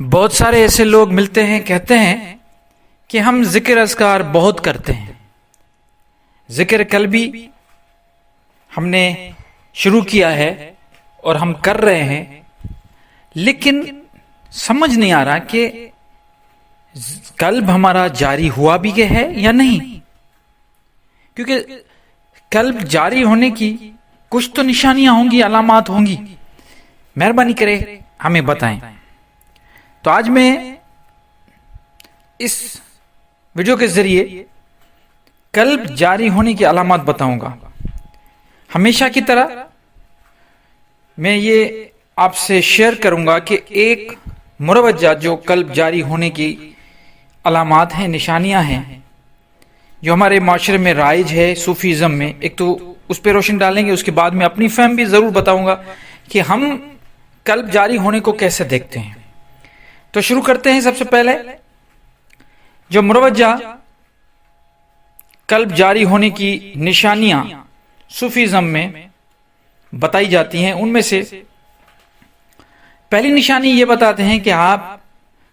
بہت سارے ایسے لوگ ملتے ہیں، کہتے ہیں کہ ہم ذکر اذکار بہت کرتے ہیں، ذکر قلبی ہم نے شروع کیا ہے اور ہم کر رہے ہیں، لیکن سمجھ نہیں آ رہا کہ قلب ہمارا جاری ہوا بھی ہے یا نہیں، کیونکہ قلب جاری ہونے کی کچھ تو نشانیاں ہوں گی، علامات ہوں گی، مہربانی کرے ہمیں بتائیں۔ تو آج میں اس ویڈیو کے ذریعے قلب جاری ہونے کی علامات بتاؤں گا۔ ہمیشہ کی طرح میں یہ آپ سے شیئر کروں گا کہ ایک مروجہ جو قلب جاری ہونے کی علامات ہیں، نشانیاں ہیں، جو ہمارے معاشرے میں رائج ہے صوفیزم میں، ایک تو اس پہ روشن ڈالیں گے، اس کے بعد میں اپنی فہم بھی ضرور بتاؤں گا کہ ہم قلب جاری ہونے کو کیسے دیکھتے ہیں۔ تو شروع کرتے ہیں۔ سب سے پہلے جو مروجہ قلب جاری ہونے کی نشانیاں صوفیزم میں بتائی جاتی ہیں، ان میں سے پہلی نشانی یہ بتاتے ہیں کہ آپ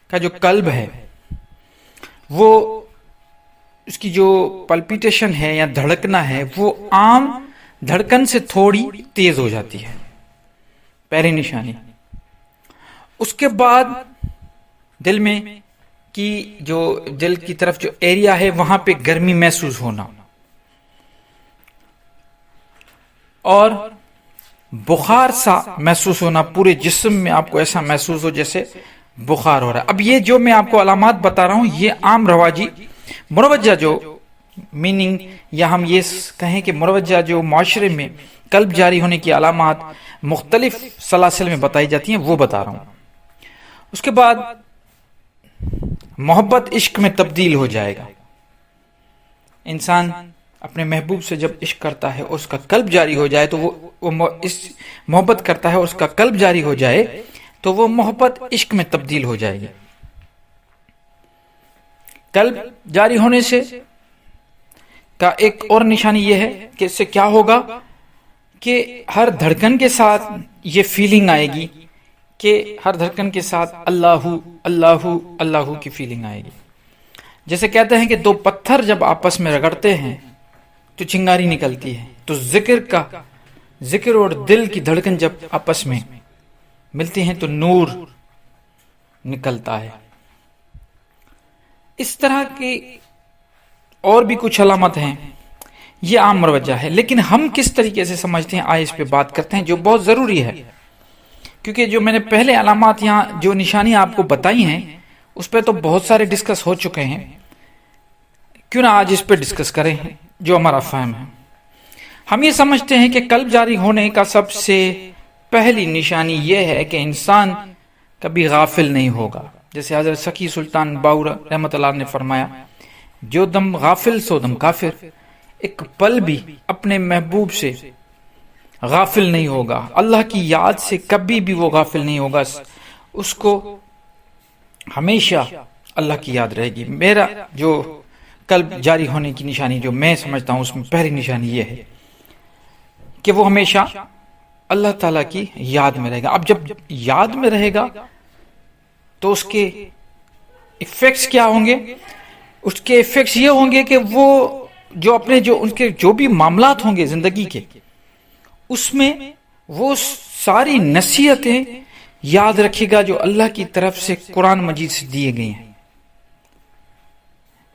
کا جو قلب ہے وہ اس کی جو پلپیٹیشن ہے یا دھڑکنا ہے وہ عام دھڑکن سے تھوڑی تیز ہو جاتی ہے، پہلی نشانی۔ اس کے بعد دل میں کی جو دل کی طرف جو ایریا ہے وہاں پہ گرمی محسوس ہونا، اور بخار سا محسوس ہونا، پورے جسم میں آپ کو ایسا محسوس ہو جیسے بخار ہو رہا ہے۔ اب یہ جو میں آپ کو علامات بتا رہا ہوں یہ عام رواجی مروجہ جو میننگ، یا ہم یہ کہیں کہ مروجہ جو معاشرے میں قلب جاری ہونے کی علامات مختلف سلاسل میں بتائی جاتی ہیں وہ بتا رہا ہوں۔ اس کے بعد محبت عشق میں تبدیل ہو جائے گا۔ انسان اپنے محبوب سے جب عشق کرتا ہے، اس کا قلب جاری ہو جائے تو وہ محبت کرتا ہے، اس کا قلب جاری ہو جائے تو وہ محبت عشق میں تبدیل ہو جائے گی۔ قلب جاری ہونے سے کا ایک اور نشانی یہ ہے کہ اس سے کیا ہوگا کہ ہر دھڑکن کے ساتھ یہ فیلنگ آئے گی کہ ہر دھڑکن کے ساتھ اللہ اللہ اللہ کی فیلنگ آئے گی۔ جیسے کہتے ہیں کہ دو پتھر جب آپس میں رگڑتے ہیں تو چنگاری نکلتی ہے، تو ذکر اور دل کی دھڑکن جب آپس میں ملتی ہیں تو نور نکلتا ہے۔ اس طرح کی اور بھی کچھ علامت ہیں، یہ عام مروجہ ہے، لیکن ہم کس طریقے سے سمجھتے ہیں آئے اس پہ بات کرتے ہیں، جو بہت ضروری ہے، کیونکہ جو میں نے پہلے علامات یہاں جو نشانیاں آپ کو بتائی ہیں اس پہ تو بہت سارے ڈسکس ہو چکے ہیں، کیوں نہ آج اس پہ ڈسکس کریں جو ہمارا فہم ہے۔ ہم یہ سمجھتے ہیں کہ قلب جاری ہونے کا سب سے پہلی نشانی یہ ہے کہ انسان کبھی غافل نہیں ہوگا، جیسے حضرت سخی سلطان باؤ رحمۃ اللہ نے فرمایا، جو دم غافل سو دم کافر، ایک پل بھی اپنے محبوب سے غافل نہیں ہوگا، اللہ کی یاد سے کبھی بھی وہ غافل نہیں ہوگا، اس کو ہمیشہ اللہ کی یاد رہے گی۔ میرا جو قلب جاری ہونے کی نشانی جو میں سمجھتا ہوں اس میں پہلی نشانی یہ ہے کہ وہ ہمیشہ اللہ تعالیٰ کی یاد میں رہے گا۔ اب جب یاد میں رہے گا تو اس کے ایفیکٹس کیا ہوں گے؟ اس کے ایفیکٹس یہ ہوں گے کہ وہ جو اپنے ان کے جو بھی معاملات ہوں گے زندگی کے، اس میں وہ ساری نصیحتیں یاد رکھے گا جو اللہ کی طرف سے قرآن مجید سے دیے گئے ہیں۔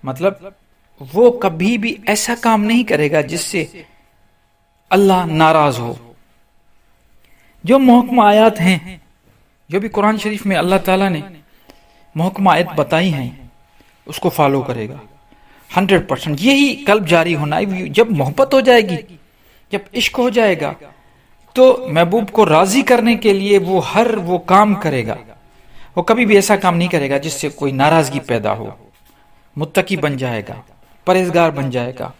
مطلب وہ کبھی بھی ایسا کام نہیں کرے گا جس سے اللہ ناراض ہو۔ جو محکمہ آیات ہیں، جو بھی قرآن شریف میں اللہ تعالیٰ نے محکمہ آیت بتائی ہیں، اس کو فالو کرے گا 100%۔ یہی قلب جاری ہونا ہے۔ جب محبت ہو جائے گی، جب عشق ہو جائے گا تو محبوب کو راضی کرنے کے لیے وہ کام کرے گا، وہ کبھی بھی ایسا کام نہیں کرے گا جس سے کوئی ناراضگی پیدا ہو، متقی بن جائے گا، پرہیزگار بن جائے گا۔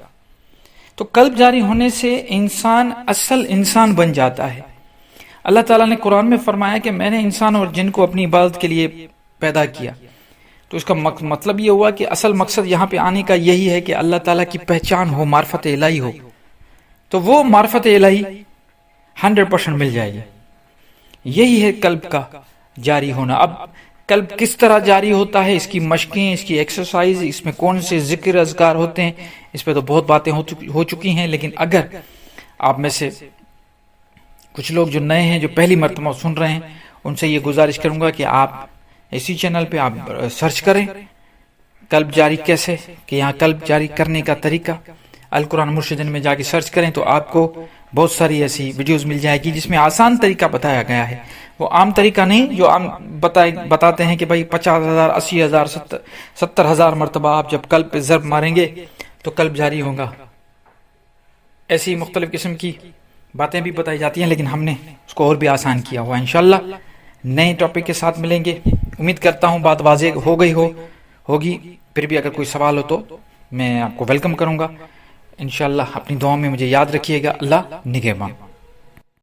تو قلب جاری ہونے سے انسان اصل انسان بن جاتا ہے۔ اللہ تعالیٰ نے قرآن میں فرمایا کہ میں نے انسان اور جن کو اپنی عبادت کے لیے پیدا کیا، تو اس کا مطلب یہ ہوا کہ اصل مقصد یہاں پہ آنے کا یہی ہے کہ اللہ تعالیٰ کی پہچان ہو، معرفت الہی ہو، تو وہ معرفت الہی 100% مل جائے گی۔ یہی ہے قلب کا جاری ہونا۔ اب قلب کس طرح جاری ہوتا ہے، اس کی مشقیں، اس کی ایکسرسائز، اس میں کون سے ذکر اذکار ہوتے ہیں، اس پہ تو بہت باتیں ہو چکی ہیں. لیکن اگر آپ میں سے کچھ لوگ جو نئے ہیں، جو پہلی مرتبہ سن رہے ہیں، ان سے یہ گزارش کروں گا کہ آپ اسی چینل پہ آپ سرچ کریں قلب جاری کیسے، کہ یہاں قلب جاری کرنے کا طریقہ القرآن مرشدین میں جا کے سرچ کریں تو آپ کو بہت ساری ایسی ویڈیوز مل جائے گی جس میں آسان طریقہ بتایا گیا ہے. وہ عام طریقہ نہیں جو عام بتاتے ہیں کہ بھائی 50,000 80,000 70,000 مرتبہ آپ جب قلب پہ ضرب ماریں گے تو قلب جاری ہوگا. ایسی مختلف قسم کی باتیں بھی بتائی جاتی ہیں، لیکن ہم نے اس کو اور بھی آسان کیا ہوا. انشاءاللہ نئے ٹاپک کے ساتھ ملیں گے. امید کرتا ہوں بات واضح ہو گئی ہوگی. پھر بھی اگر کوئی سوال ہو تو میں آپ کو ویلکم کروں گا. انشاءاللہ اپنی دعاؤں میں مجھے یاد رکھیے گا. اللہ نگہبان.